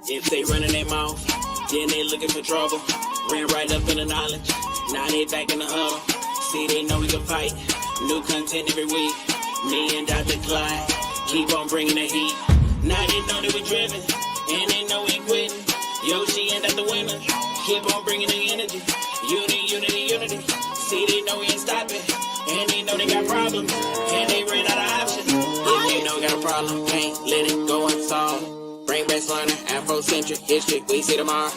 If they running their mouth, then they looking for trouble. Ran right up in the knowledge, now they back in the huddle. See, they know we can fight, new content every week. Me and Dr. Clyde, keep on bringing the heat. Now they know that we driven, and they know we quitting. Yoshi and Dr. Winner, keep on bringing the energy. Unity. See, they know we ain't stopping, and they know they got problems, and they ran out of options. If you know we got a problem, can't let it go unsolved. Bring back learning, Afrocentric history, we see tomorrow.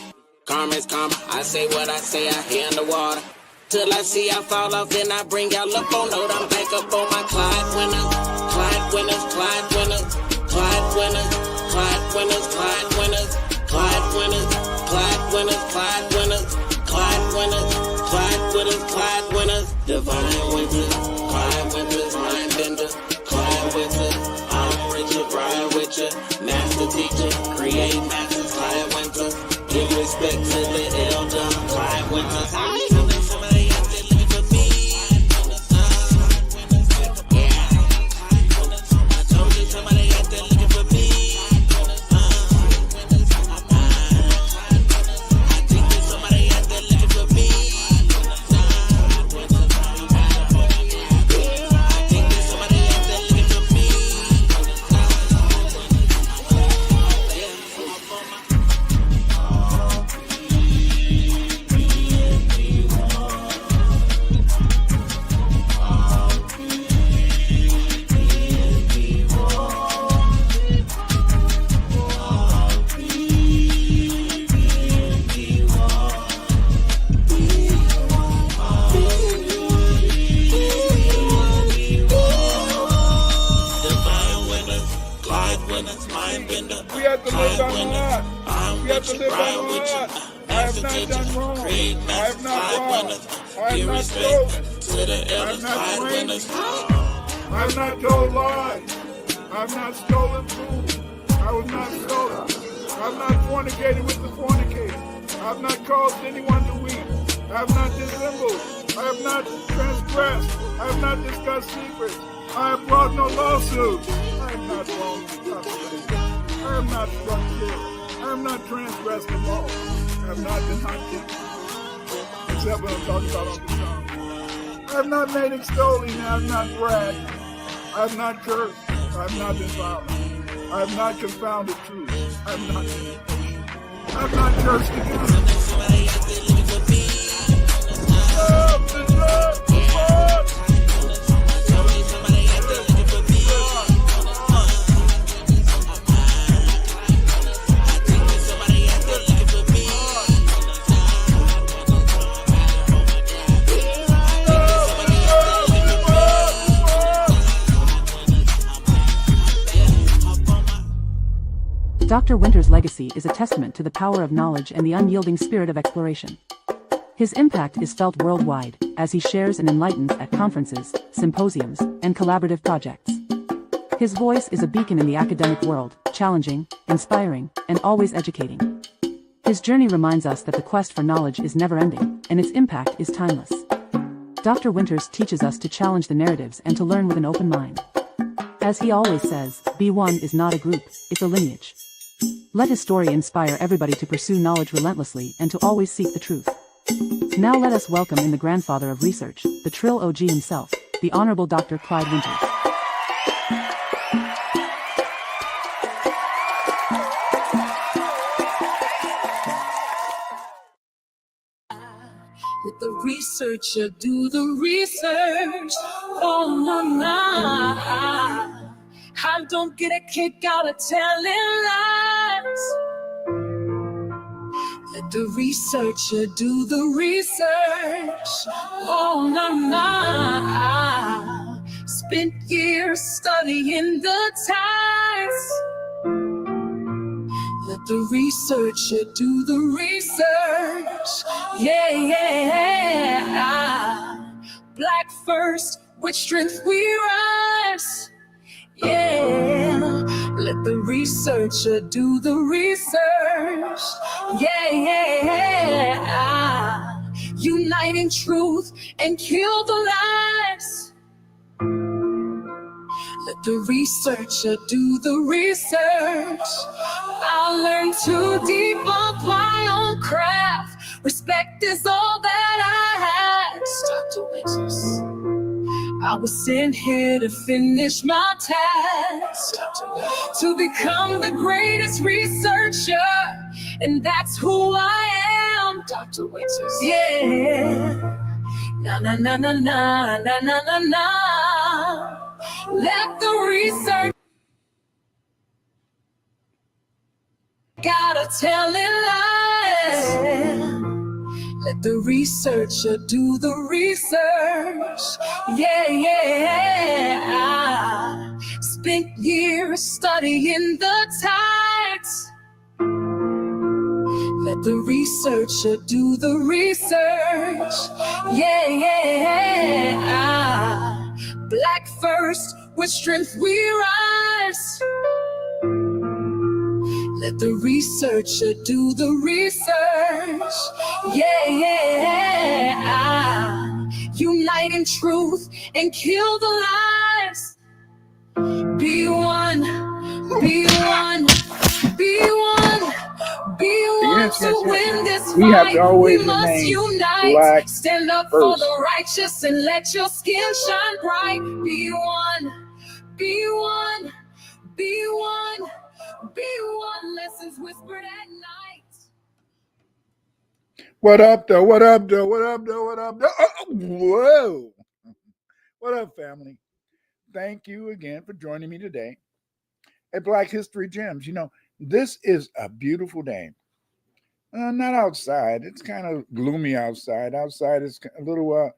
Karma's karma, I say what I say, I hear underwater. Till I see I fall off, then I bring y'all up on note. I'm back up on my Clyde winners, Clyde winners, Clyde winners, Clyde winners, Clyde winners, Clyde winners, Clyde winners, Clyde winners, Clyde winners, Clyde winners, Clyde winners, Clyde winners. Divine winters, Clyde winters, mind bender, Clyde winters. I'm Richard, ride with ya, master teacher, create masters, Clyde winters. Give respect to the elder, Clyde winters. I'm feeling somebody out there looking for me. Yeah, I told you somebody out there looking for me. I think there's somebody out there looking for me. I think there's somebody out there looking for me. We have to live by God. We have to live by God. I have not done wrong. I have not robbed. I have not stolen. I have not drained. I have not told lies. I have not stolen food. I was not stolen. I have not fornicated with the fornicator. I have not caused anyone to weep. I have not dissembled. I have not transgressed. I have not discussed secrets. I have brought no lawsuits. I am not wrong. I am not struck kill. I am not transgressed the law. I have not been hunted. Except when I'm talking about on the song. I have not made extolling. I have not bragged. I have not cursed. I have not been violent. I have not confounded truth. I have not been impatient. I have not cursed against Dr. Winter's legacy is a testament to the power of knowledge and the unyielding spirit of exploration. His impact is felt worldwide, as he shares and enlightens at conferences, symposiums, and collaborative projects. His voice is a beacon in the academic world, challenging, inspiring, and always educating. His journey reminds us that the quest for knowledge is never-ending, and its impact is timeless. Dr. Winters teaches us to challenge the narratives and to learn with an open mind. As he always says, B1 is not a group, it's a lineage. Let his story inspire everybody to pursue knowledge relentlessly and to always seek the truth. Now let us welcome in the grandfather of research, the Trill OG himself, the Honorable Dr. Clyde Winters. Let the researcher do the research. Oh, no. I don't get a kick out of telling lies. Let the researcher do the research. Oh, no. Spent years studying the times. Let the researcher do the research. Yeah. Black first, with strength we rise. Yeah, let the researcher do the research. Yeah, uniting truth and kill the lies. Let Let the researcher do the research. I'll learn to debunk my own craft. Respect is all that I ask. Dr. Hyksos. I was sent here to finish my task, to become the greatest researcher, and that's who I am, Dr. Hyksos. Yeah. Na na na na na na na na na. Let the research gotta tell it lies. Let the researcher do the research. Yeah, yeah. I spent years studying the tides. Let the researcher do the research. Yeah, yeah. Black first, with strength we rise. Let the researcher do the research. Yeah, yeah. Unite in truth and kill the lies. Be one, be one, be one. Be one to win this fight. We must unite. Stand up for the righteous and let your skin shine bright. Be one, be one, be one. Be one, lessons whispered at night. What up, though? What up, though? What up, though? What up, though? Oh, whoa. What up, family? Thank you again for joining me today at Black History Gems. You know, this is a beautiful day. Not outside. It's kind of gloomy outside. Outside is a little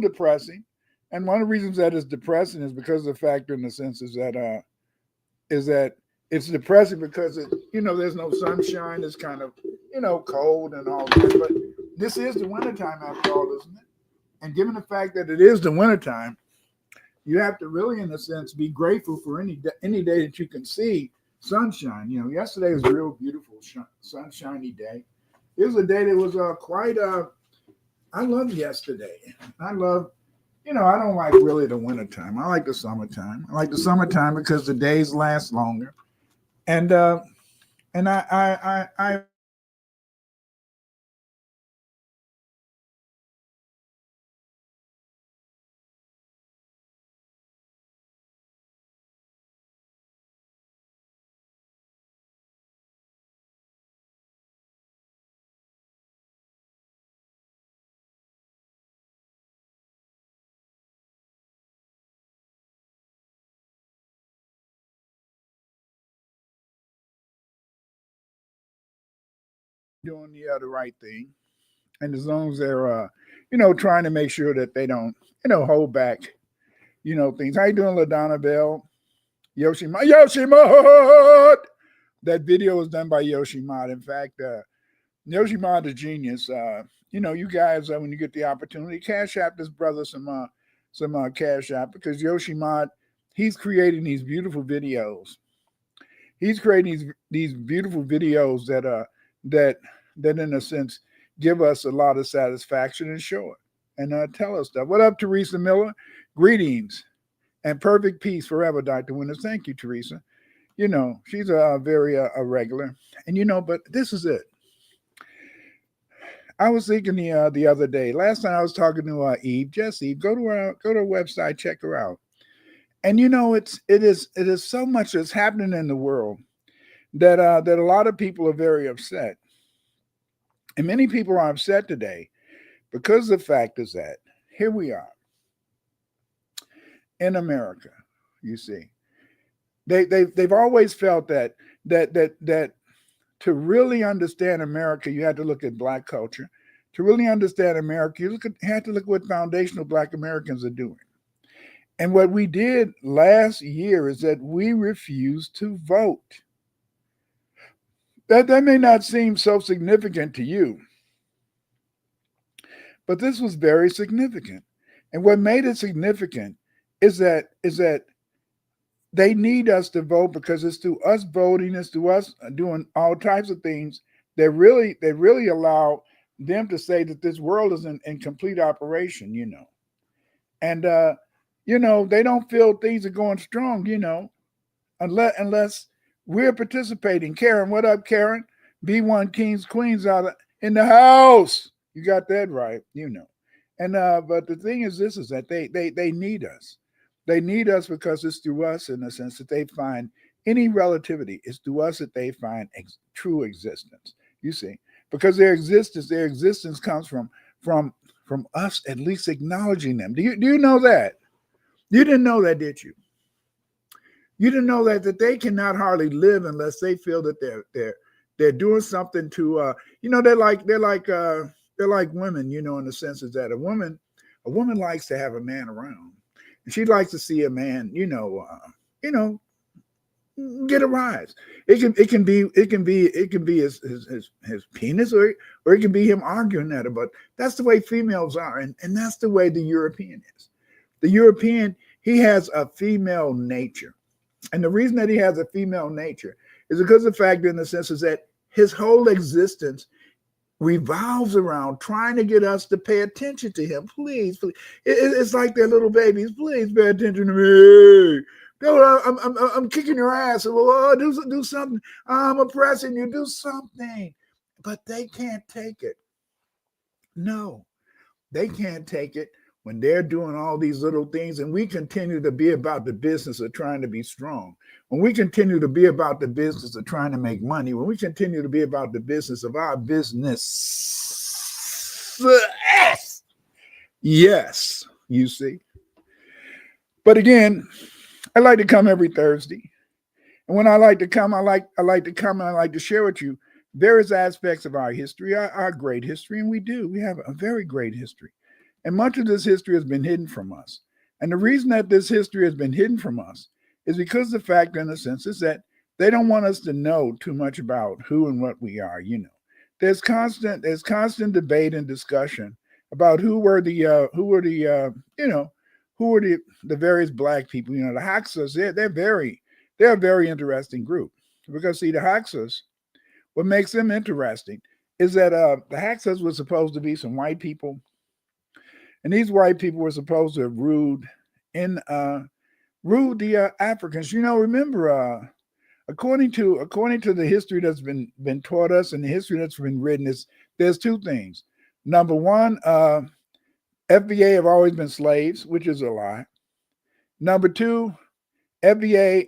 depressing. And one of the reasons that it's depressing is because of the fact, in the sense, is that it's depressing because there's no sunshine. It's kind of cold and all that. But this is the wintertime after all, isn't it? And given the fact that it is the wintertime, you have to really, in a sense, be grateful for any day that you can see sunshine. Yesterday was a real beautiful sunshiny day. It was a day that was I love yesterday. I love, I don't like really the wintertime. I like the summertime. I like the summertime because the days last longer. And I doing the right thing. And as long as they're trying to make sure that they don't hold back things. How you doing, LaDonna Bell? Yoshimod. That video was done by Yoshimod. In fact, Yoshimod is genius. You guys, when you get the opportunity, cash app this brother some cash app, because Yoshimod, he's creating these beautiful videos. He's creating these beautiful videos that in a sense give us a lot of satisfaction and show it and tell us stuff. What up, Teresa Miller? Greetings and perfect peace forever, Dr. Winters. Thank you, Teresa. She's a very regular, and but this is it. I was thinking the other day. Last time I was talking to Eve, just Eve. Go to her website, check her out. And it is so much that's happening in the world that a lot of people are very upset, and many people are upset today because the fact is that here we are in America. You see, they've always felt that to really understand America, you had to look at Black culture. To really understand America, you had to look at what foundational Black Americans are doing. And what we did last year is that we refused to vote. That may not seem so significant to you, but this was very significant. And what made it significant is that they need us to vote, because it's through us voting, it's through us doing all types of things that really allow them to say that this world is in complete operation, And They don't feel things are going strong, unless we're participating. Karen, what up, Karen? B1 Kings Queens out in the house. You got that right, And but the thing is, this is that they need us. They need us because it's through us, in the sense that they find any relativity. It's through us that they find true existence. You see, because their existence comes from us at least acknowledging them. Do you know that? You didn't know that, did you? You didn't know that they cannot hardly live unless they feel that they're doing something to they're like women, in the sense is that a woman likes to have a man around, and she likes to see a man, get a rise. It can be his penis, or it can be him arguing at her. But that's the way females are, and that's the way the European is. The European, he has a female nature. And the reason that he has a female nature is because the fact, in the sense, is that his whole existence revolves around trying to get us to pay attention to him. Please. It's like they're little babies. Please pay attention to me. Go, I'm kicking your ass. Well, do something. I'm oppressing you. Do something. But they can't take it. No, they can't take it when they're doing all these little things, and we continue to be about the business of trying to be strong, when we continue to be about the business of trying to make money, when we continue to be about the business of our business. Yes, you see. But again, I like to come every Thursday. And when I like to come, I like to come and I like to share with you various aspects of our history, our great history, and we have a very great history. And much of this history has been hidden from us. And the reason that this history has been hidden from us is because the fact, in a sense, is that they don't want us to know too much about who and what we are. There's constant debate and discussion about who were the various black people. The Hyksos, they're a very interesting group, because see, the Hyksos, what makes them interesting is that the Hyksos were supposed to be some white people. And these white people were supposed to have ruled the Africans. Remember, according to the history that's been taught us and the history that's been written, there's two things. Number one, FBA have always been slaves, which is a lie. Number two, FBA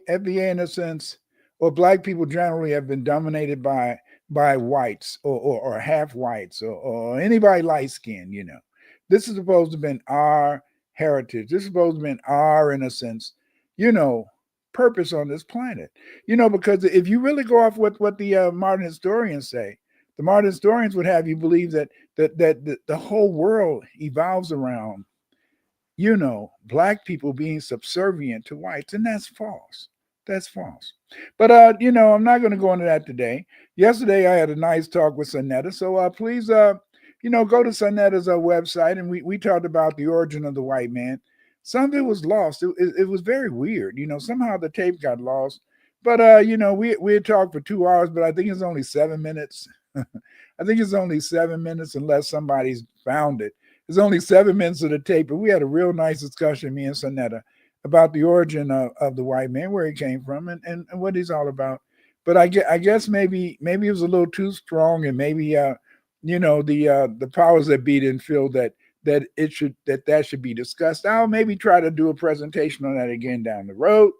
in a sense, or black people generally have been dominated by whites or half whites or anybody light skinned, This is supposed to have been our heritage. This is supposed to have been our, in a sense, purpose on this planet. Because if you really go off what the modern historians say, the modern historians would have you believe that the whole world evolves around, black people being subservient to whites, and that's false. That's false. But I'm not going to go into that today. Yesterday I had a nice talk with Sonetta, so please go to Sonetta's website, and we talked about the origin of the white man. Some of it was lost. It was very weird. Somehow the tape got lost. But we had talked for 2 hours, but I think it's only 7 minutes. I think it's only 7 minutes unless somebody's found it. It's only 7 minutes of the tape, but we had a real nice discussion, me and Sonetta, about the origin of the white man, where he came from, and what he's all about. But I guess maybe it was a little too strong, and maybe the powers that be didn't feel that should be discussed. I'll maybe try to do a presentation on that again down the road,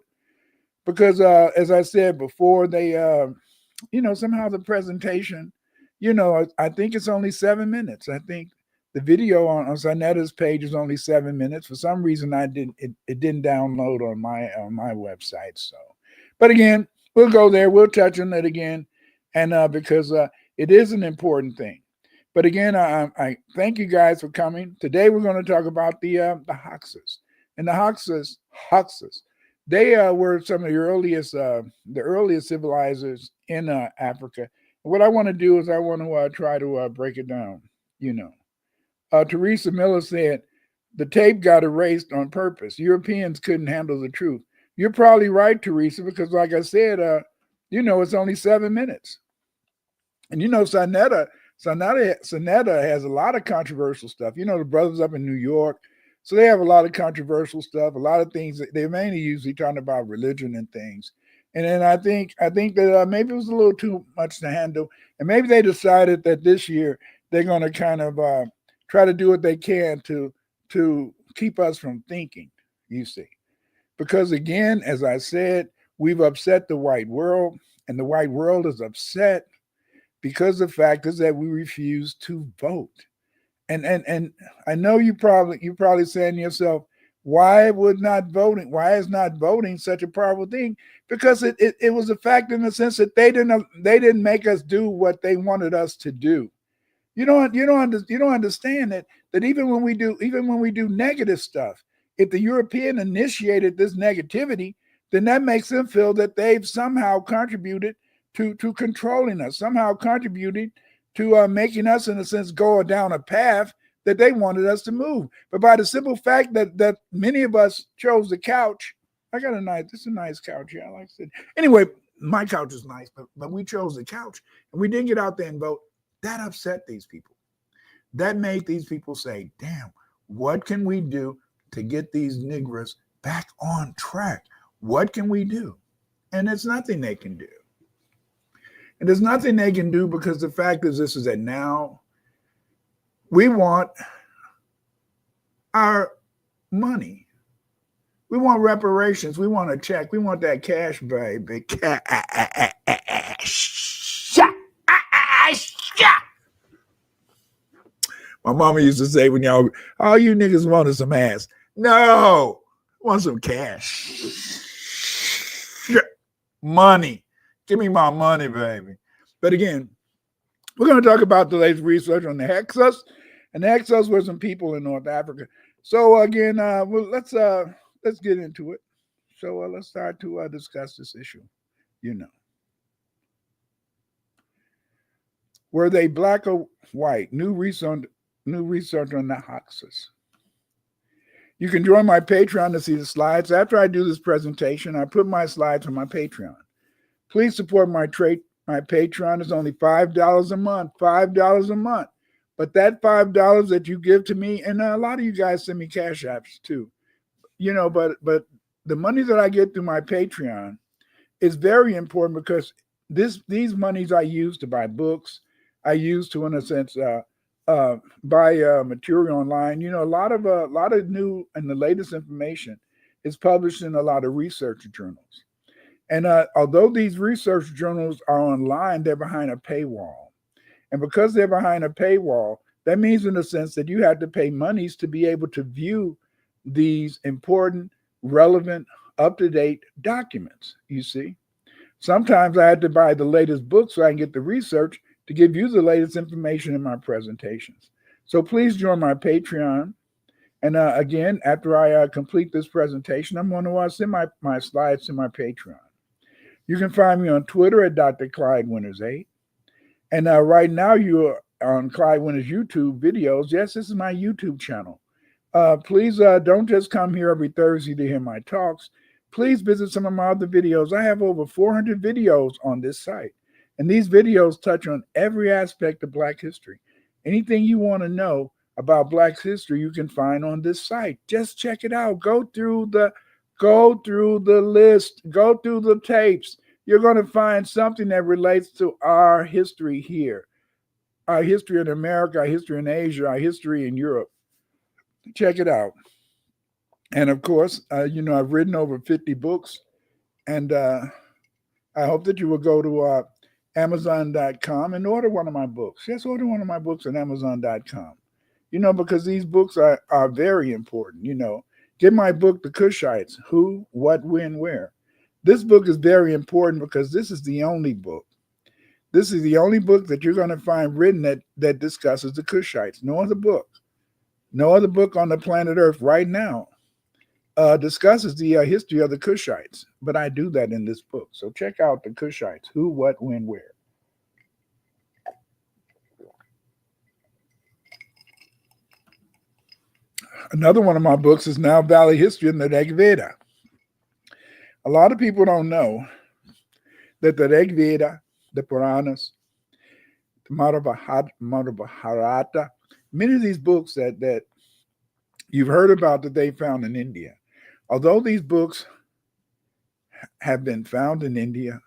because as I said before, they somehow the presentation, I think it's only 7 minutes. I think the video on Sonetta's page is only 7 minutes. For some reason, it didn't download on my website. So, but again, we'll go there. We'll touch on it again, and because it is an important thing. But again, I thank you guys for coming. Today we're going to talk about the Hyksos. And the Hyksos, they were some of the earliest civilizers in Africa. And what I want to do is I want to try to break it down. Teresa Miller said, the tape got erased on purpose. Europeans couldn't handle the truth. You're probably right, Teresa, because like I said, it's only 7 minutes. And Sonetta has a lot of controversial stuff. The brothers up in New York, So they have a lot of controversial stuff, a lot of things. They're mainly usually talking about religion and things. And then I think that maybe it was a little too much to handle, and maybe they decided that this year they're going to kind of try to do what they can to keep us from thinking. You see, because again, as I said, we've upset the white world, and the white world is upset because the fact is that we refuse to vote. And I know you're probably saying to yourself, why is not voting such a powerful thing? Because it was a fact in the sense that they didn't make us do what they wanted us to do. You don't understand that even when we do negative stuff, if the European initiated this negativity, then that makes them feel that they've somehow contributed to controlling us, somehow contributing to making us, in a sense, go down a path that they wanted us to move. But by the simple fact that many of us chose the couch, this is a nice couch. Yeah, like I said. Anyway, my couch is nice, but we chose the couch and we didn't get out there and vote. That upset these people. That made these people say, damn, what can we do to get these Negroes back on track? What can we do? And there's nothing they can do. And there's nothing they can do because the fact is that now we want our money. We want reparations. We want a check. We want that cash, baby. Cash. My mama used to say when all you niggas wanted some ass. No, I want some cash. Money. Give me my money, baby. But again, we're going to talk about the latest research on the Hyksos. And the Hyksos were some people in North Africa. So again, let's get into it. So let's start to discuss this issue. Were they black or white? New research on the Hyksos. You can join my Patreon to see the slides. After I do this presentation, I put my slides on my Patreon. Please support my Patreon. Is only $5 a month. $5 a month. But that $5 that you give to me, and a lot of you guys send me cash apps too. But the money that I get through my Patreon is very important because these monies I use to buy books. I use to, in a sense, buy material online. A lot of new and the latest information is published in a lot of research journals. And although these research journals are online, they're behind a paywall. And because they're behind a paywall, that means in a sense that you have to pay monies to be able to view these important, relevant, up-to-date documents, you see. Sometimes I had to buy the latest book so I can get the research to give you the latest information in my presentations. So please join my Patreon. And again, after I complete this presentation, I'm going to send my slides to my Patreon. You can find me on Twitter at Dr. Clyde Winters 8. And right now you're on Clyde Winters YouTube videos. Yes, this is my YouTube channel. Please don't just come here every Thursday to hear my talks. Please visit some of my other videos. I have over 400 videos on this site. And these videos touch on every aspect of Black history. Anything you want to know about Black history, you can find on this site. Just check it out. Go through the list, go through the tapes. You're going to find something that relates to our history here, our history in America, our history in Asia, our history in Europe. Check it out. And of course, I've written over 50 books, and I hope that you will go to Amazon.com and order one of my books. Yes, order one of my books at Amazon.com. Because these books are very important. Get my book, The Kushites, Who, What, When, Where. This book is very important because this is the only book. This is the only book that you're going to find written that discusses the Kushites. No other book on the planet Earth right now discusses the history of the Kushites. But I do that in this book. So check out The Kushites, Who, What, When, Where. Another one of my books is Now Valley History in the Rig Veda. A lot of people don't know that the Rig Veda, the Puranas, the Mahabharata, many of these books that You've heard about that they found in India. Although these books have been found in India,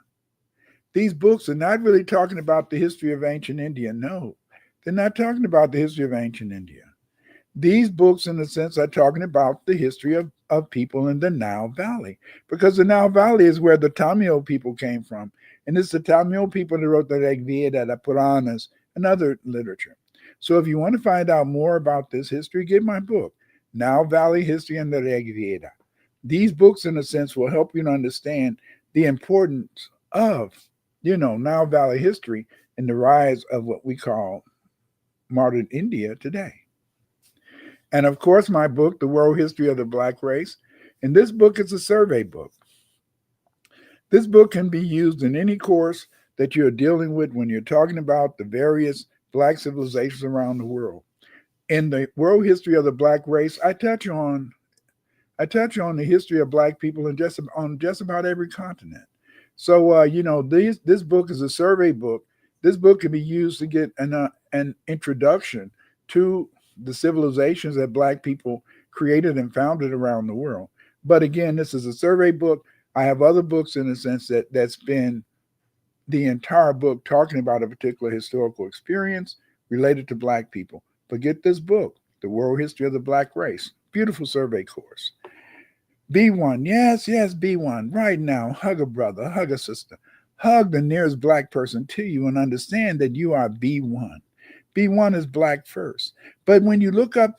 these books are not really talking about the history of ancient India. No, they're not talking about the history of ancient India. These books, in a sense, are talking about the history of people in the Nile Valley, because the Nile Valley is where the Tamil people came from. And it's the Tamil people that wrote the Rig Veda, the Puranas, and other literature. So if you want to find out more about this history, get my book, Nile Valley History and the Rig Veda. These books, in a sense, will help you to understand the importance of, Nile Valley history and the rise of what we call modern India today. And of course, my book, The World History of the Black Race. And this book is a survey book. This book can be used in any course that you're dealing with when you're talking about the various Black civilizations around the world. In the World History of the Black Race, I touch on the history of Black people in on just about every continent. So, this book is a survey book. This book can be used to get an introduction to the civilizations that Black people created and founded around the world. But again, this is a survey book. I have other books in a sense that's been the entire book talking about a particular historical experience related to Black people. But get this book, The World History of the Black Race. Beautiful survey course. B1, yes, B1. Right now, hug a brother, hug a sister. Hug the nearest Black person to you and understand that you are B1. B1 is Black first. But when you look up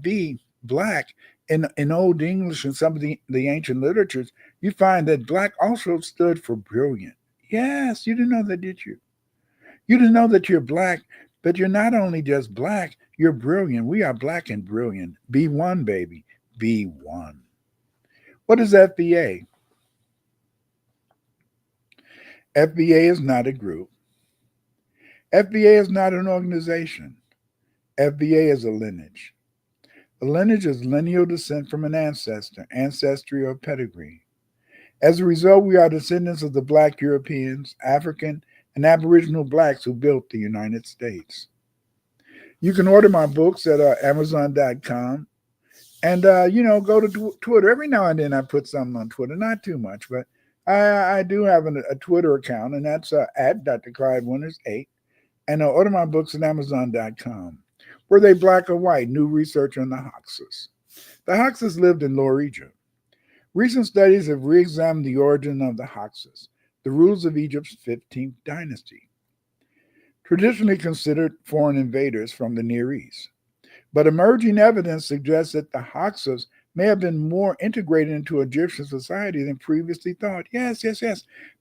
B, Black, in Old English and some of the ancient literatures, you find that Black also stood for brilliant. Yes, you didn't know that, did you? You didn't know that you're Black, but you're not only just Black, you're brilliant. We are Black and brilliant. B1, baby, B1. What is FBA? FBA is not a group. FBA is not an organization. FBA is a lineage. A lineage is lineal descent from an ancestor, ancestry or pedigree. As a result, we are descendants of the Black Europeans, African, and Aboriginal Blacks who built the United States. You can order my books at Amazon.com. And, go to Twitter. Every now and then I put something on Twitter, not too much, but I do have a Twitter account, and that's at Dr. Clyde Winters 8. And order my books at Amazon.com. Were they Black or white? New research on the Hyksos. The Hyksos lived in Lower Egypt. Recent studies have re-examined the origin of the Hyksos, the rulers of Egypt's 15th dynasty, traditionally considered foreign invaders from the Near East. But emerging evidence suggests that the Hyksos may have been more integrated into Egyptian society than previously thought. Yes.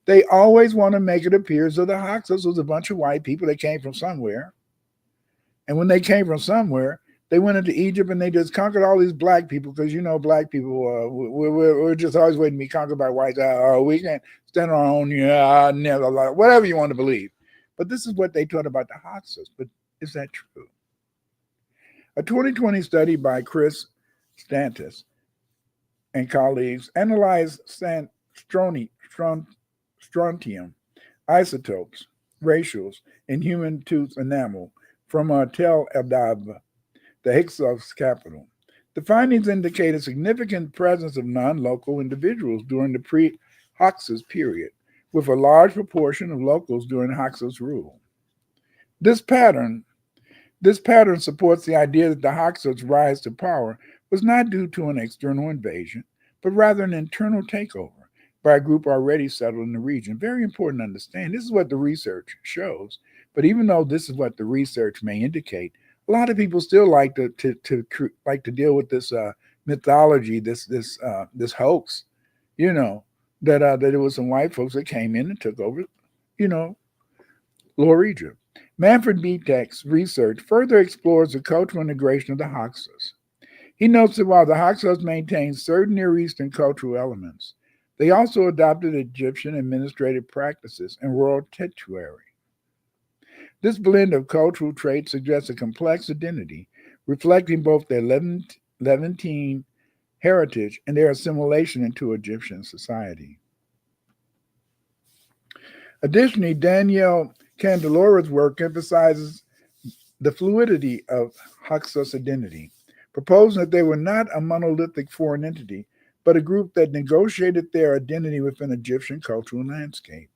They always want to make it appear as though the Hyksos was a bunch of white people that came from somewhere. And when they came from somewhere, they went into Egypt and they just conquered all these Black people because, Black people, we're just always waiting to be conquered by whites. We can't stand on our own, never, whatever you want to believe. But this is what they taught about the Hyksos. But is that true? A 2020 study by Chris Stantis and colleagues analyzed strontium isotopes, ratios in human tooth enamel from Tel Aviv, the Hyksos capital. The findings indicate a significant presence of non-local individuals during the pre-Hyksos period, with a large proportion of locals during Hyksos rule. This pattern supports the idea that the Hyksos' rise to power was not due to an external invasion, but rather an internal takeover by a group already settled in the region. Very important to understand. This is what the research shows. But even though this is what the research may indicate, a lot of people still like to deal with this mythology, this hoax, that it was some white folks that came in and took over, Lower Egypt. Manfred Betek's research further explores the cultural integration of the Hyksos. He notes that while the Hyksos maintained certain Near Eastern cultural elements, they also adopted Egyptian administrative practices and royal statuary. This blend of cultural traits suggests a complex identity, reflecting both their Levantine heritage and their assimilation into Egyptian society. Additionally, Danielle Candelora's work emphasizes the fluidity of Hyksos identity, proposing that they were not a monolithic foreign entity, but a group that negotiated their identity within Egyptian cultural landscape.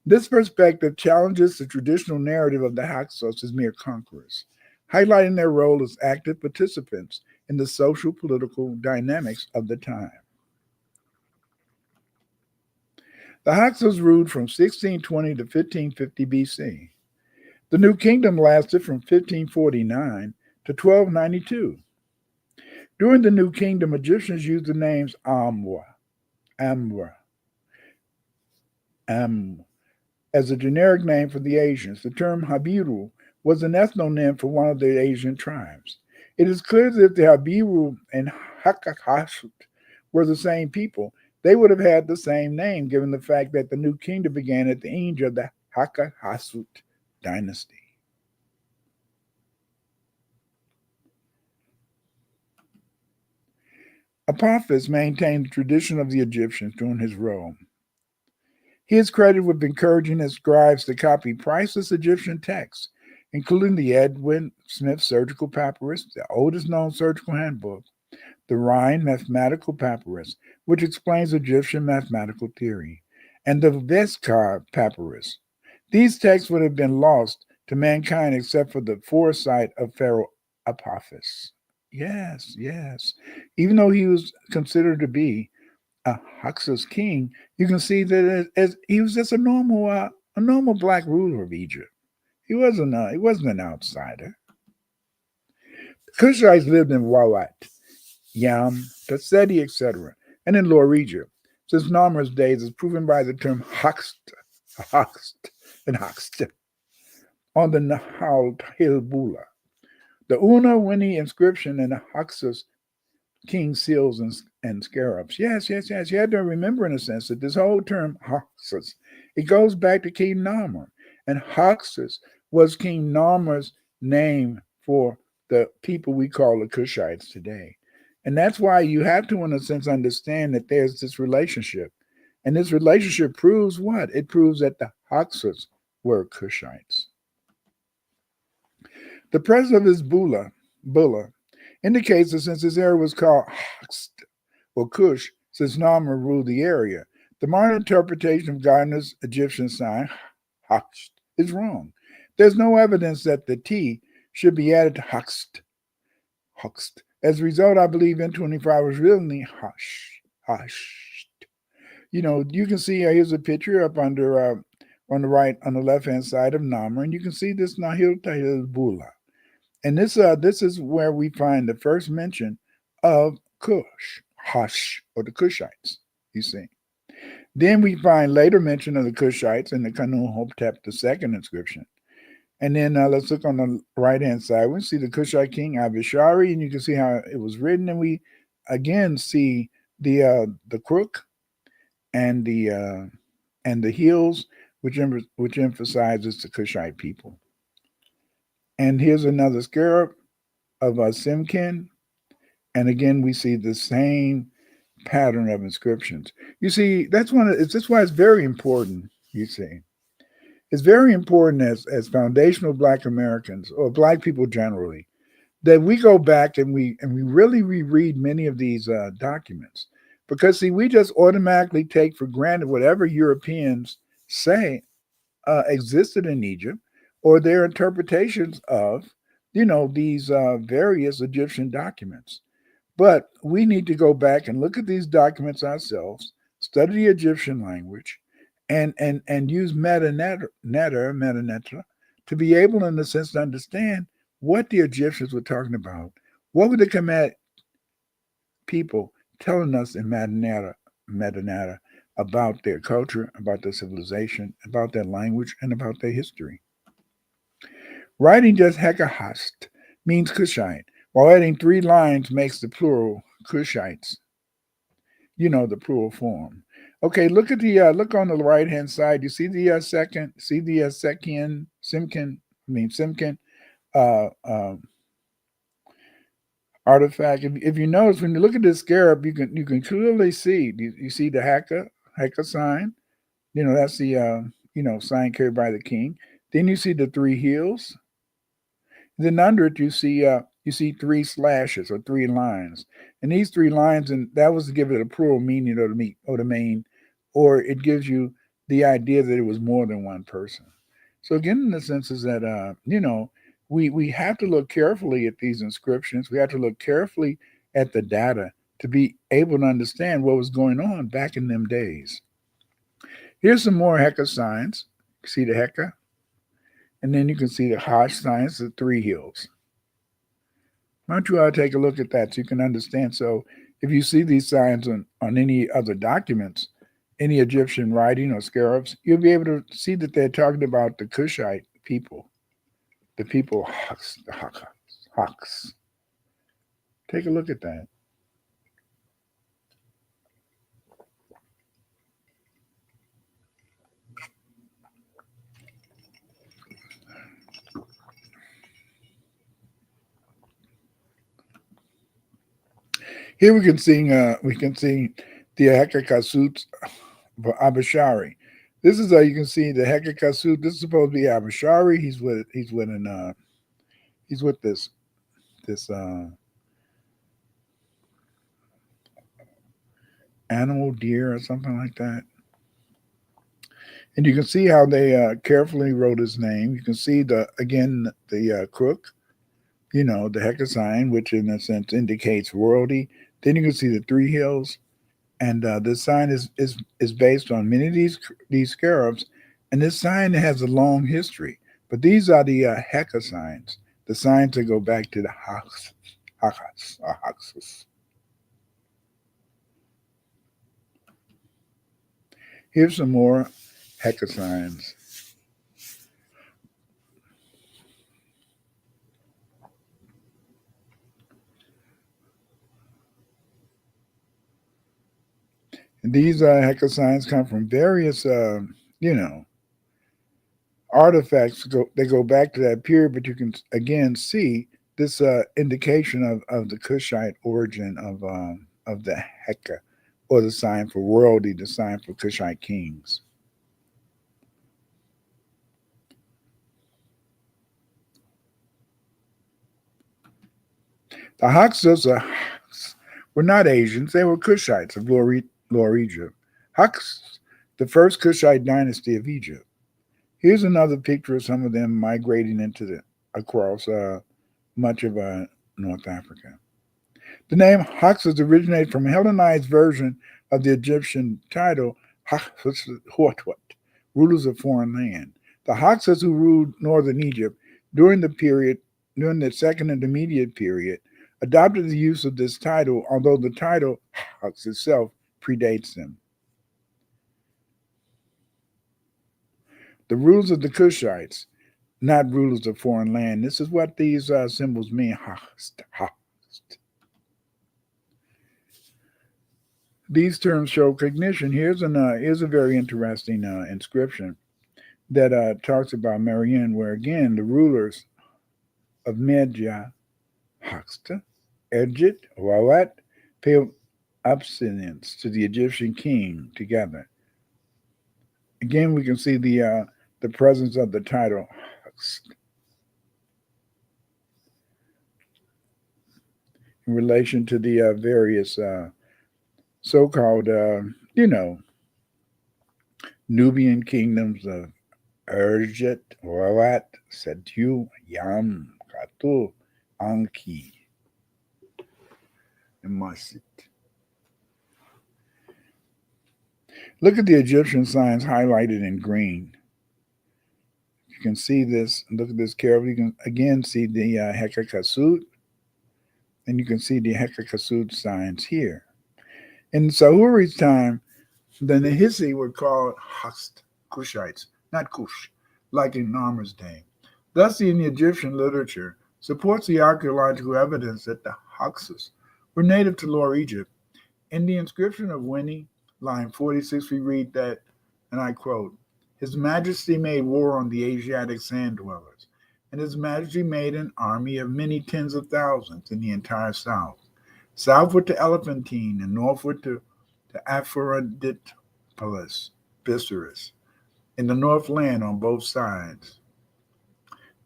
This perspective challenges the traditional narrative of the Hyksos as mere conquerors, highlighting their role as active participants in the social political dynamics of the time. The Hyksos ruled from 1620 to 1550 BC. The New Kingdom lasted from 1549 to 1292. During the New Kingdom, Egyptians used the names Amra, Am, as a generic name for the Asians. The term Habiru was an ethnonym for one of the Asian tribes. It is clear that if the Habiru and Hakakasut were the same people, they would have had the same name, given the fact that the New Kingdom began at the end of the Hakakasut dynasty. Apophis maintained the tradition of the Egyptians during his rule. He is credited with encouraging his scribes to copy priceless Egyptian texts, including the Edwin Smith Surgical Papyrus, the oldest known surgical handbook, the Rhind Mathematical Papyrus, which explains Egyptian mathematical theory, and the Veskar Papyrus. These texts would have been lost to mankind except for the foresight of Pharaoh Apophis. Yes, yes. Even though he was considered to be a Hyksos king, you can see that as he was just a normal black ruler of Egypt. He wasn't an outsider. The Cushites lived in Wawat, Yam, Tassedi, etc., and in Lower Egypt since Narmer's days, as proven by the term Hoxt, and Hoxt on the Nahal Hilbula. The Una Winnie inscription in the Hyksos king seals and scarabs. Yes. You had to remember, in a sense, that this whole term Hyksos, it goes back to King Narmer. And Hyksos was King Narmer's name for the people we call the Cushites today. And that's why you have to, in a sense, understand that there's this relationship. And this relationship proves what? It proves that the Hyksos were Cushites. The presence of his bulla indicates that since this area was called Hoxt or Cush, since Narmer ruled the area, the modern interpretation of Gardner's Egyptian sign, Hoxt, is wrong. There's no evidence that the T should be added to Hoxt. As a result, I believe N25 was really Hushed. You can see here's a picture up under on the right, on the left-hand side of Narmer, and you can see this Nahil Tahil Bula. And this is where we find the first mention of Cush, or the Cushites, you see. Then we find later mention of the Cushites in the Khnumhotep II inscription. And then let's look on the right-hand side. We see the Kushite king Abishari, and you can see how it was written. And we again see the crook and the heels, which emphasizes the Kushite people. And here's another scarab of Simkin. And again, we see the same pattern of inscriptions. You see, that's why it's very important, you see. It's very important as foundational Black Americans, or Black people generally, that we go back and we really reread many of these documents. Because, see, we just automatically take for granted whatever Europeans say existed in Egypt, or their interpretations of, these various Egyptian documents. But we need to go back and look at these documents ourselves, study the Egyptian language, and use metanetra to be able, in a sense, to understand what the Egyptians were talking about. What were the Kemet people telling us in metanetra about their culture, about their civilization, about their language, and about their history? Writing just Hekahast means Cushite, while adding 3 lines makes the plural Cushites. The plural form. Okay, look at the look on the right hand side. You see the Simkin artifact. If you notice, when you look at this scarab, you can clearly see. You see the Heka sign. That's the sign carried by the king. Then you see the 3 heels. Then under it, you see you see three slashes or three lines. And these three lines, and that was to give it a plural meaning or the main, or it gives you the idea that it was more than one person. So again, in the sense is that we have to look carefully at these inscriptions. We have to look carefully at the data to be able to understand what was going on back in them days. Here's some more Heka signs. See the Heka? And then you can see the Hash signs, the three hills. Why don't you all take a look at that so you can understand? So if you see these signs on any other documents, any Egyptian writing or scarabs, you'll be able to see that they're talking about the Kushite people, the people Haks. Take a look at that. Here we can see the Hekakasut Abishari. This is how you can see the Hekakasut. This is supposed to be Abishari. He's with this animal deer or something like that. And you can see how they carefully wrote his name. You can see the crook, the Heka sign, which in a sense indicates royalty. Then you can see the three hills, and this sign is based on many of these scarabs, and this sign has a long history. But these are the Heka signs, the signs that go back to the Hyksos. Here's some more Heka signs. And these Heka signs come from various, artifacts. They go back to that period, but you can again see this indication of the Kushite origin of the Heka, or the sign for royalty, the sign for Kushite kings. The Hyksos were not Asians; they were Kushites of Lower Egypt. Hyksos, the first Kushite dynasty of Egypt. Here's another picture of some of them migrating across much of North Africa. The name Hyksos originated from a Hellenized version of the Egyptian title Hyksos, rulers of foreign land. The Hyksos who ruled northern Egypt during the Second Intermediate period adopted the use of this title, although the title Hyksos itself predates them. The rulers of the Kushites, not rulers of foreign land. This is what these symbols mean. These terms show cognition. Here's a very interesting inscription that talks about Marianne, where again the rulers of Media, Haksta, Egypt, Wawat, pay obedience to the Egyptian king together. Again, we can see the presence of the title in relation to the various so-called, Nubian kingdoms of Urjet, Wawat, Setu, Yam, Katu, Anki, and Masit. Look at the Egyptian signs highlighted in green. You can see this. Look at this carefully. You can again see the Hekakasut, and you can see the Hekakasut signs here. In Sahuri's time, the Nahisi were called Hast, Kushites, not Kush, like in Narmer's day. Thus, in the Egyptian literature, supports the archaeological evidence that the Hyksos were native to Lower Egypt. In the inscription of Winnie, line 46, we read that, and I quote, His Majesty made war on the Asiatic sand dwellers, and His Majesty made an army of many tens of thousands in the entire south, southward to Elephantine and northward to Aphroditopolis, Byssus, in the North Land on both sides.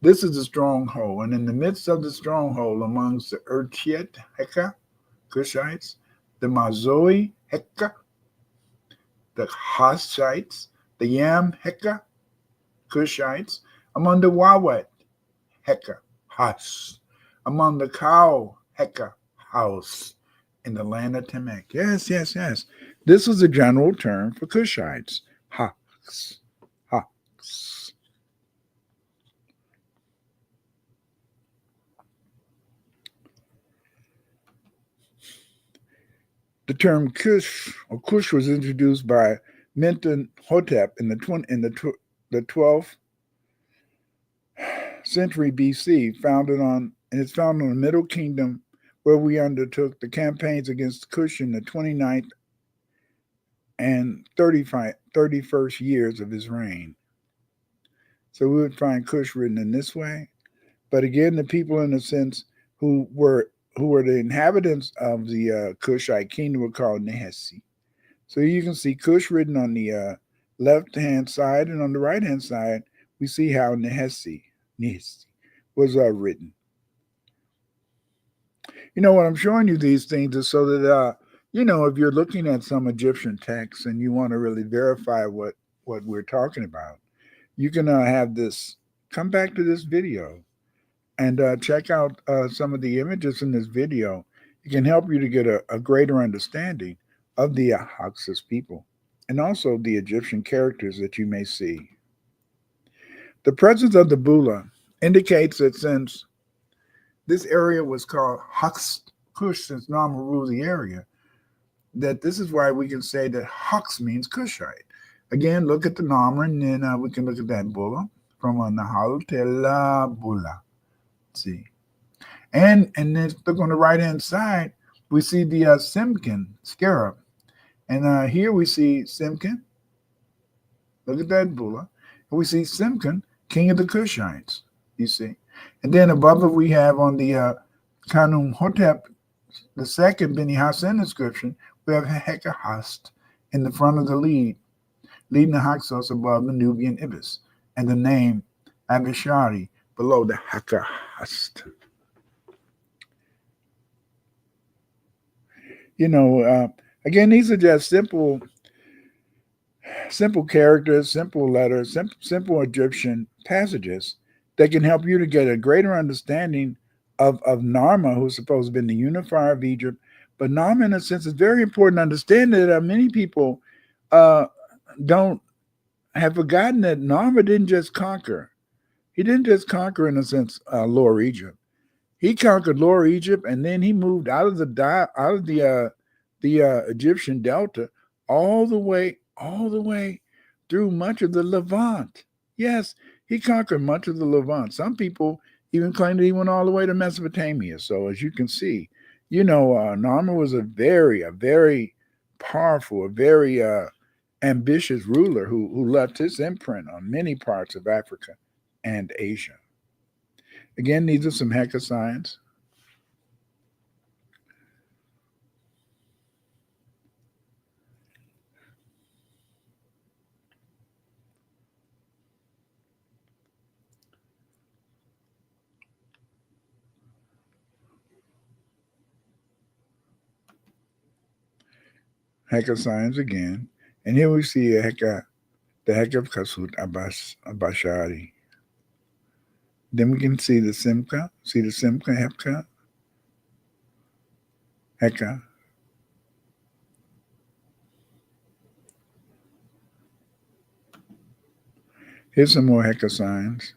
This is the stronghold, and in the midst of the stronghold, amongst the Urtiet Heka Cushites, the Mazoi Heka, the Hasites, the Yam Heka Cushites, among the Wawet Heka Has, among the Cow Heka House, in the land of Temek. Yes, yes, yes. This was a general term for Cushites. Haks. Haks. The term Kush or Kush was introduced by Mentuhotep in the 12th century BC, and it's found on the Middle Kingdom, where we undertook the campaigns against Kush in the 29th and 31st years of his reign. So we would find Kush written in this way. But again, the people, in a sense, who were the inhabitants of the Kushite kingdom were called Nehesi. So you can see Kush written on the left-hand side, and on the right-hand side, we see how Nehesi was written. You know, what I'm showing you these things is so that, if you're looking at some Egyptian texts and you want to really verify what we're talking about, you can come back to this video and check out some of the images in this video. It can help you to get a greater understanding of the Hyksos people and also the Egyptian characters that you may see. The presence of the Bula indicates that since this area was called Kush, since Nama ruled the area, that this is why we can say that Hux means Kushite. Again, look at the Nama, and then we can look at that Bula from Nahal Tela Bula. See, and then look on the right hand side, we see the Simkin scarab, and here we see Simkin. Look at that Bula, and we see Simkin, king of the Kushites. You see, and then above it we have on the Kanum Hotep, the second Beni Hassan inscription, we have Hekahast in the front of the leading the Hyksos above the Nubian ibis, and the name Abishari below the Hekahast. Again, these are just simple characters, simple letters, simple Egyptian passages that can help you to get a greater understanding of Narma, who's supposed to have been the unifier of Egypt. But Narma, in a sense, is very important to understand that many people don't have forgotten that Narma didn't just conquer. He didn't just conquer, in a sense, Lower Egypt. He conquered Lower Egypt, and then he moved out of the Egyptian Delta all the way through much of the Levant. Yes, he conquered much of the Levant. Some people even claim that he went all the way to Mesopotamia. So as you can see, Narma was a very powerful, a very ambitious ruler who left his imprint on many parts of Africa and Asia. Again, these are some Heka signs. Heka signs again. And here we see the Heka of Kasut Abashari. Then we can see the Simka. See the Simka Heka. Here's some more Heka signs.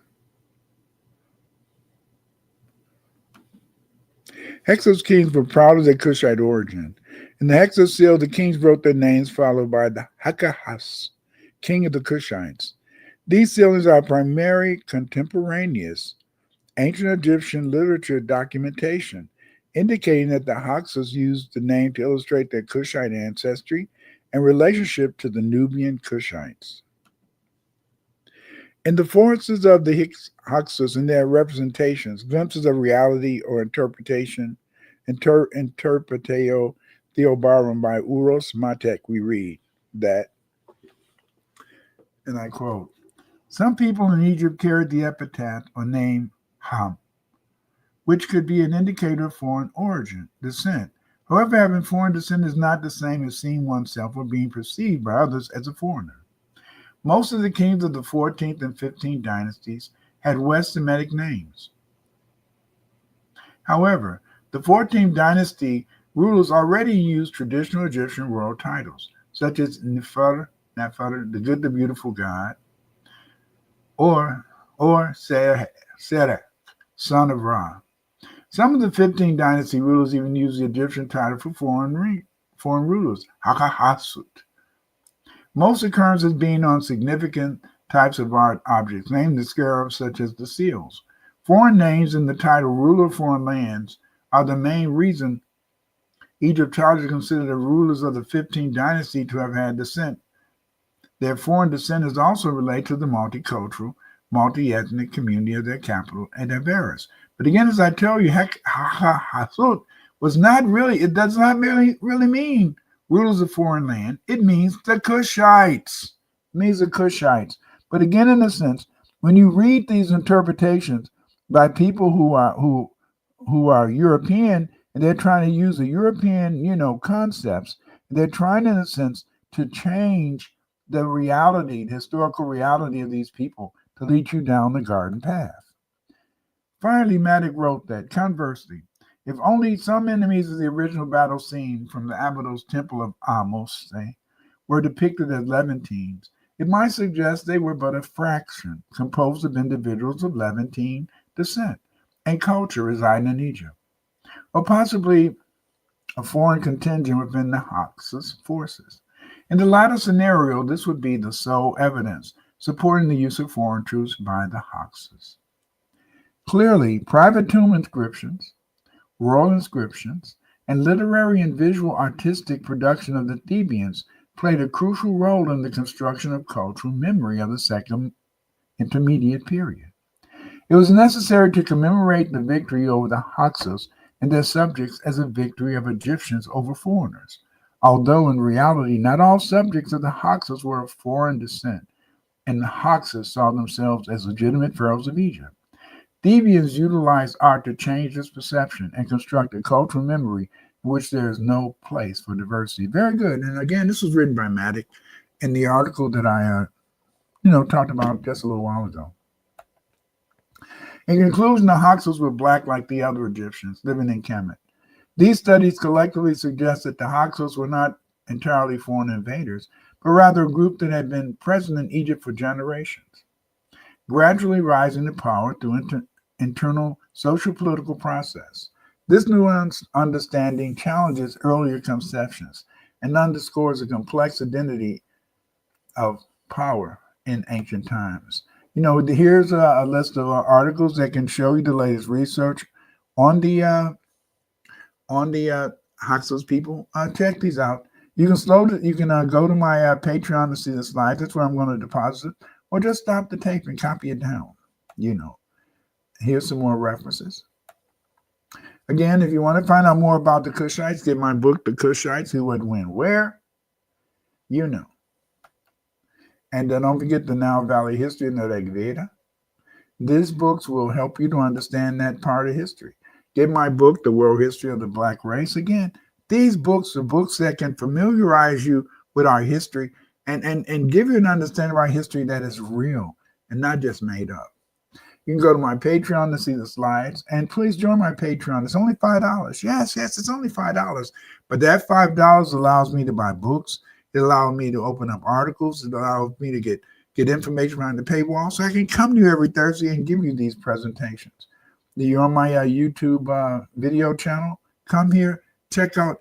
Hyksos kings were proud of their Kushite origin. In the Hyksos seal, the kings wrote their names followed by the Hakahas, king of the Kushites. These sealings are primary contemporaneous ancient Egyptian literature documentation, indicating that the Hyksos used the name to illustrate their Kushite ancestry and relationship to the Nubian Kushites. In the forces of the Hyksos and their representations, glimpses of reality or interpretatio Theobarum by Uros Matek, we read that, and I quote, Some people in Egypt carried the epithet or name Ham, which could be an indicator of foreign origin, descent. However, having foreign descent is not the same as seeing oneself or being perceived by others as a foreigner. Most of the kings of the 14th and 15th dynasties had West Semitic names. However, the 14th dynasty rulers already used traditional Egyptian royal titles, such as Nefer, the good, the beautiful God, or Serach, son of Ra. Some of the 15th dynasty rulers even used the Egyptian title for foreign rulers, Hakahasut. Most occurrences being on significant types of art objects, named the scarabs such as the seals. Foreign names in the title ruler of foreign lands are the main reason Egyptologists consider the rulers of the 15th dynasty to have had descent. Their foreign descent is also related to the multicultural, multi-ethnic community of their capital and Avaris. But again, as I tell you, Hasut was not really, it does not really mean rulers of foreign land. It means the Cushites. It means the Cushites. But again, in a sense, when you read these interpretations by people who are European, and they're trying to use the European, concepts, they're trying, in a sense, to change the reality, the historical reality of these people to lead you down the garden path. Finally, Matic wrote that, conversely, if only some enemies of the original battle scene from the Abydos temple of Amos, were depicted as Levantines, it might suggest they were but a fraction, composed of individuals of Levantine descent and culture residing in Egypt, or possibly a foreign contingent within the Hyksos forces. In the latter scenario, this would be the sole evidence supporting the use of foreign troops by the Hyksos. Clearly, private tomb inscriptions, royal inscriptions, and literary and visual artistic production of the Thebans played a crucial role in the construction of cultural memory of the Second Intermediate Period. It was necessary to commemorate the victory over the Hyksos and their subjects as a victory of Egyptians over foreigners, although in reality not all subjects of the Hyksos were of foreign descent, and the Hyksos saw themselves as legitimate pharaohs of Egypt. Thebans utilized art to change this perception and construct a cultural memory in which there is no place for diversity. Very good. And again, this was written by Matic in the article that I talked about just a little while ago. In conclusion, the Hyksos were black like the other Egyptians living in Kemet. These studies collectively suggest that the Hyksos were not entirely foreign invaders, but rather a group that had been present in Egypt for generations, gradually rising to power through internal social-political process. This nuanced understanding challenges earlier conceptions and underscores the complex identity of power in ancient times. Here's a list of articles that can show you the latest research on the Hyksos people. Check these out. You can go to my Patreon to see the slides. That's where I'm going to deposit it. Or just stop the tape and copy it down. Here's some more references. Again, if you want to find out more about the Cushites, get my book, The Cushites, Who, What, When, Where. And then don't forget the Nile Valley History and the Rigveda. These books will help you to understand that part of history. Get my book, The World History of the Black Race. Again, these books are books that can familiarize you with our history and give you an understanding of our history that is real and not just made up. You can go to my Patreon to see the slides, and please join my Patreon. It's only $5. Yes, it's only $5. But that $5 allows me to buy books. It allows me to open up articles. It allows me to get information behind the paywall so I can come to you every Thursday and give you these presentations. You're on my YouTube video channel. Come here, check out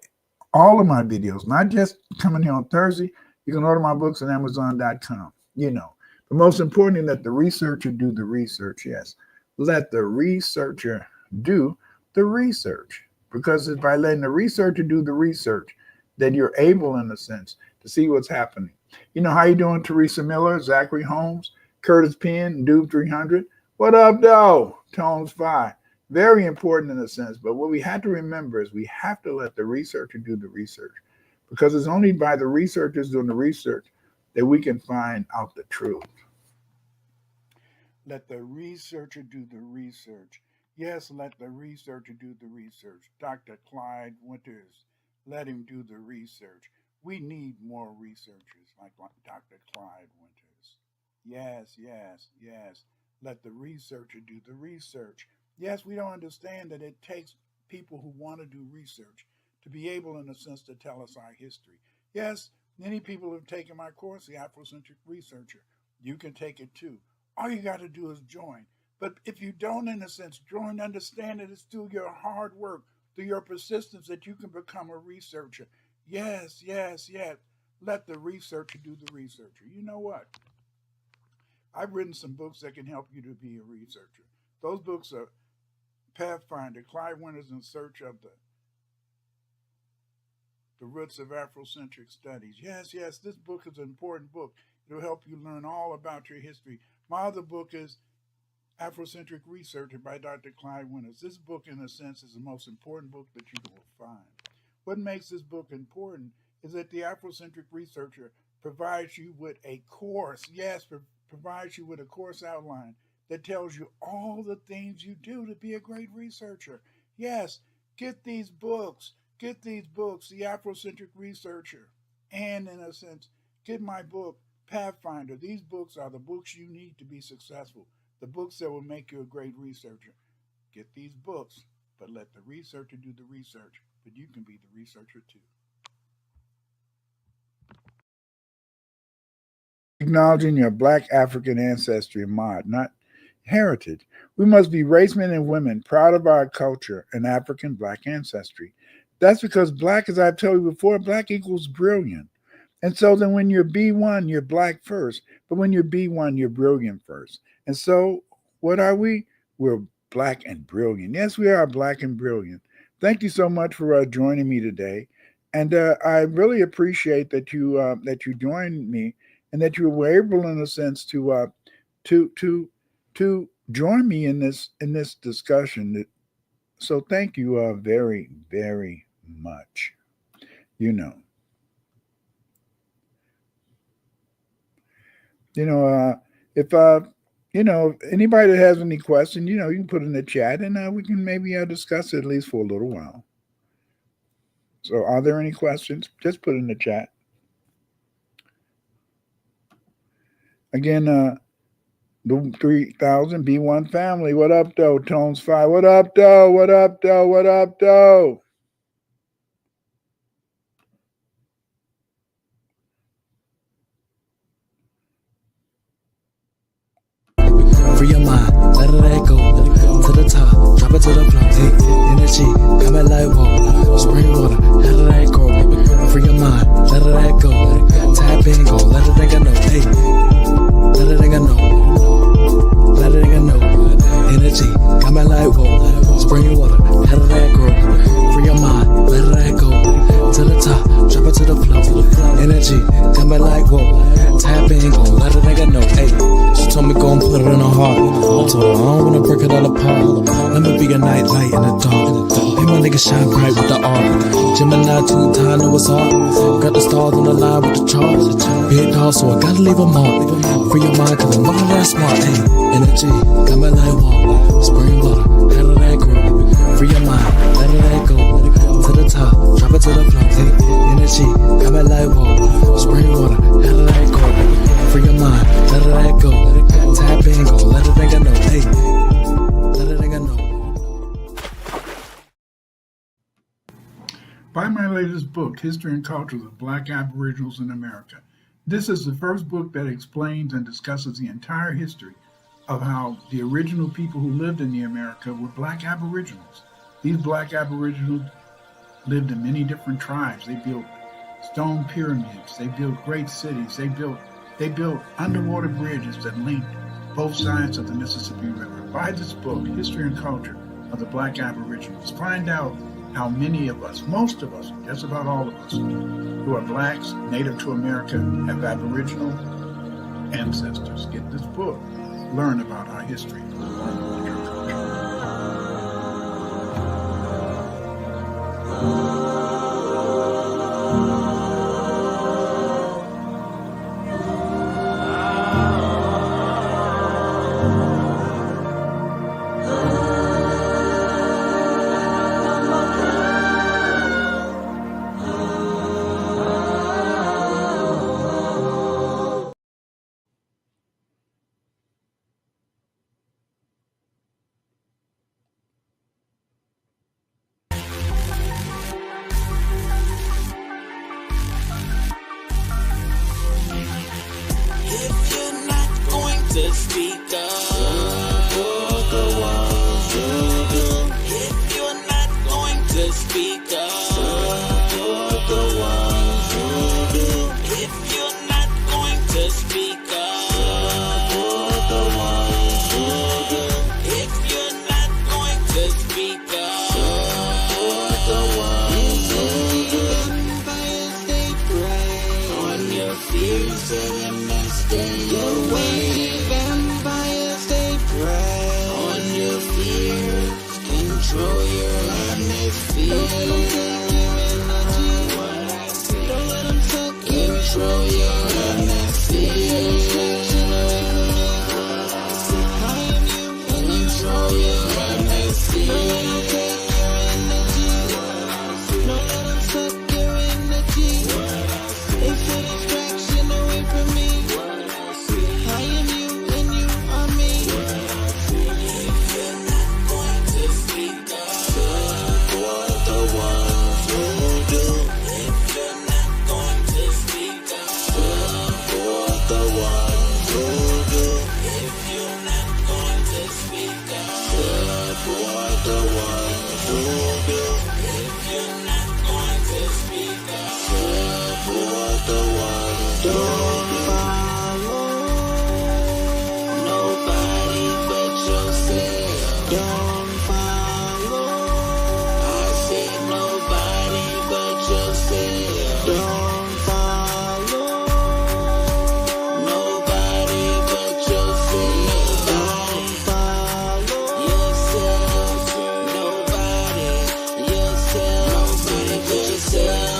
all of my videos, not just coming here on Thursday. You can order my books at Amazon.com. But most importantly, let the researcher do the research. Yes, let the researcher do the research. Because it's by letting the researcher do the research that you're able, in a sense, to see what's happening. How you doing, Teresa Miller, Zachary Holmes, Curtis Penn, Dude 300? What up, though? Tones 5. Very important in a sense. But what we have to remember is we have to let the researcher do the research. Because it's only by the researchers doing the research that we can find out the truth. Let the researcher do the research. Yes, let the researcher do the research. Dr. Clyde Winters, let him do the research. We need more researchers like Dr. Clyde Winters. Yes, yes, yes. Let the researcher do the research. Yes, we don't understand that it takes people who want to do research to be able, in a sense, to tell us our history. Yes, many people have taken my course, The Afrocentric Researcher. You can take it too. All you got to do is join. But if you don't, in a sense, join, understand that it's through your hard work, through your persistence, that you can become a researcher. Yes, yes, yes. Let the researcher do the researcher. You know what? I've written some books that can help you to be a researcher. Those books are Pathfinder, Clyde Winters in Search of the Roots of Afrocentric Studies. Yes, yes, this book is an important book. It'll help you learn all about your history. My other book is Afrocentric Researcher by Dr. Clyde Winters. This book, in a sense, is the most important book that you will find. What makes this book important is that the Afrocentric Researcher provides you with a course, yes, provides you with a course outline that tells you all the things you do to be a great researcher. Yes, get these books, the Afrocentric Researcher, and in a sense, get my book, Pathfinder. These books are the books you need to be successful, the books that will make you a great researcher. Get these books, but let the researcher do the research, but you can be the researcher too. Acknowledging your Black African ancestry, not heritage. We must be race men and women proud of our culture and African Black ancestry. That's because Black, as I've told you before, Black equals brilliant. And so then when you're B1, you're Black first. But when you're B1, you're brilliant first. And so what are we? We're Black and brilliant. Yes, we are Black and brilliant. Thank you so much for joining me today. And I really appreciate that you joined me and that you were able, in a sense, to join me in this discussion. So thank you very, very much. If anybody that has any questions, you can put in the chat and we can maybe discuss it at least for a little while. So are there any questions? Just put in the chat. Again, the 3000 B1 family. What up, though? Tones 5. What up, though? What up, though? What up, though? Free your mind, let it go. To the top, drop it to the floor. Hey, energy, coming like whoa. Spring water, let it go. Free your mind, let it go. Tap in, go, let it nigga know. Hey, let it nigga know. Let it nigga know. Energy, coming like whoa. Spring water, let it grow. Free your mind, let it go. To the top, drop it to the floor. Energy, coming like whoa. Tap in, go, let it nigga know. Hey, she told me go and put it in her heart. I told her I don't wanna break it all apart. Let me be a night light in the dark. Hey, my nigga shine bright with the art. Gemini 2-time, know it's hard. Got the stars on the line with the charts. Big dog, so I gotta leave a mark. Free your mind, cause I'm not that smart. Hey, energy, got my light walk. Spring water, how did that grow? Free your mind, let it go. To the top, drop it to the floor. Hey, energy, got my light walk. Spring water, how did that grow? Free your mind, let it go. Tap in, go, let it nigga know. Hey, let it nigga know. Buy my latest book, History and Cultures of Black Aboriginals in America. This is the first book that explains and discusses the entire history of how the original people who lived in the America were Black Aboriginals. These Black Aboriginals lived in many different tribes. They built stone pyramids. They built great cities. They built underwater bridges that linked both sides of the Mississippi River. Buy this book, History and Culture of the Black Aboriginals. Find out how many of us, most of us, just about all of us, who are Blacks, native to America, have Aboriginal ancestors. Get this book. Learn about our history. Learn about your culture. If you're not going to speak up, support the ones who do. If you're not going to speak up, support the ones who do. If you're not going to speak up, support the ones who do. If you're not going to speak up, support the ones who do. Vampires, they prey on your fears so them not stay away. Vampires, they prey on your fears, control your honest fears. Don't let them suck control your honest fears. Control your honest fears. Don't let them suck your energy. It's a distraction away from me. I am you and you are me. If you're not going to speak up, support the ones who do. If you're not going to speak up, support the ones who do. If you're not going to speak up, support the ones who do. If you're not going to speak up, support the ones who do. Nobody but yourself. Don't follow. I said nobody but yourself. Don't follow. Nobody but yourself. Don't follow yourself. Nobody, yourself. Nobody but yourself.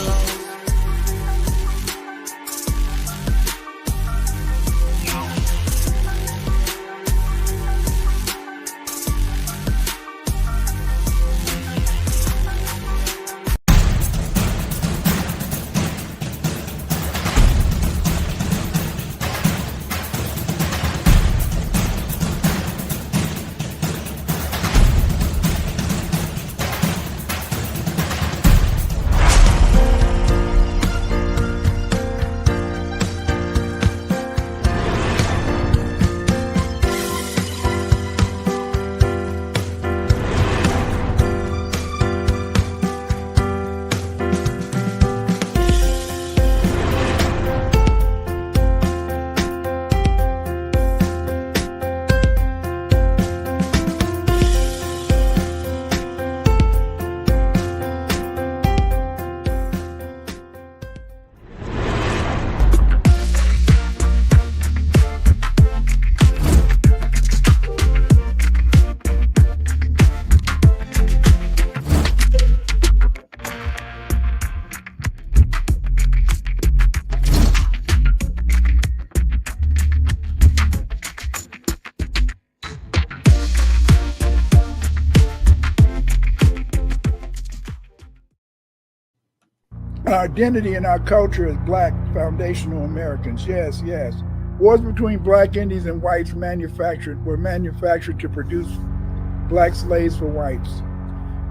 Our identity and our culture as black foundational Americans. Yes, yes. Wars between black Indians and whites were manufactured to produce black slaves for whites.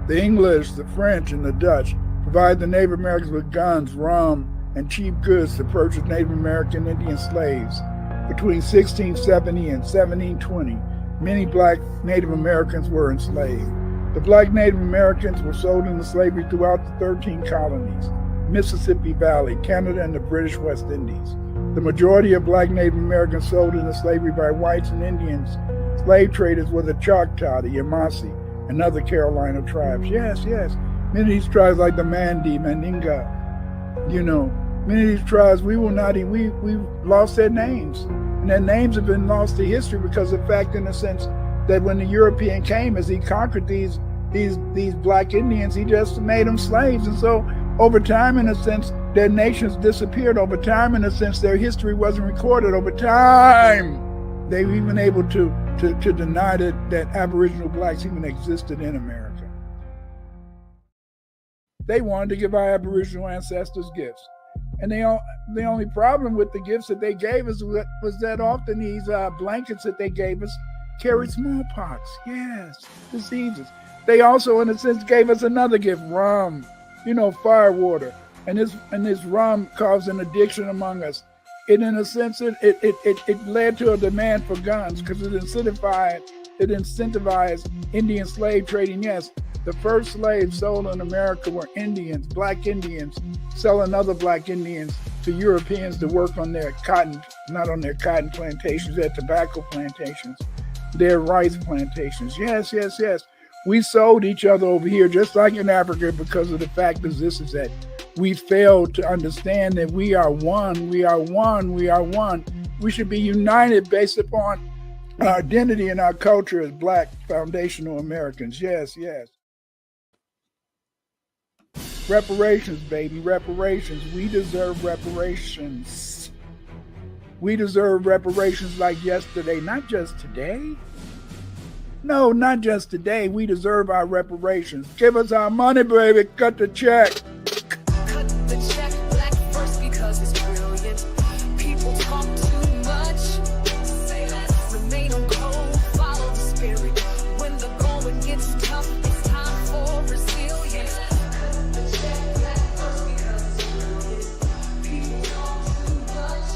The English, the French, and the Dutch provided the Native Americans with guns, rum, and cheap goods to purchase Native American Indian slaves. Between 1670 and 1720, many black Native Americans were enslaved. The black Native Americans were sold into slavery throughout the 13 colonies, Mississippi Valley, Canada, and the British West Indies. The majority of black Native Americans sold into slavery by whites and Indians. Slave traders were the Choctaw, the Yamasee, and other Carolina tribes. Yes, yes. Many of these tribes like the Mandi, Mandinga, many of these tribes, we've lost their names. And their names have been lost to history because of the fact, in a sense, that when the European came, as he conquered these black Indians, he just made them slaves. And so over time, in a sense, their nations disappeared. Over time, in a sense, their history wasn't recorded. Over time, they were even able to deny that Aboriginal blacks even existed in America. They wanted to give our Aboriginal ancestors gifts. And the only problem with the gifts that they gave us was that often these blankets that they gave us carried smallpox. Yes, diseases. They also, in a sense, gave us another gift, rum, fire water. And this rum caused an addiction among us. And in a sense, it led to a demand for guns because it incentivized Indian slave trading. Yes, the first slaves sold in America were Indians, black Indians, selling other black Indians to Europeans to work on their cotton, not on their cotton plantations, their tobacco plantations, their rice plantations. Yes. We sold each other over here, just like in Africa, because of the fact that this is that we failed to understand that we are one. We are one. We are one. We should be united based upon our identity and our culture as black foundational Americans. Yes. Reparations, baby, reparations. We deserve reparations. We deserve reparations like yesterday, not just today. No, not just today. We deserve our reparations. Give us our money, baby. Cut the check. Cut the check, black first because it's brilliant. People talk too much. Say less, remain on code, follow the spirit. When the going gets tough, it's time for resilience. Cut the check, black first because it's brilliant. People talk too much.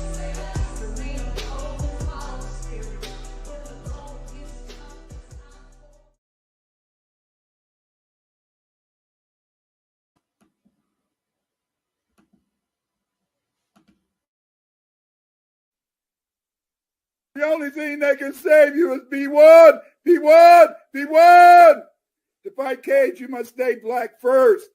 Say less, remain on code, follow the spirit. When the going gets tough, it's time for The only thing that can save you is be one. Be one. Be one. To fight Cage, you must stay black first.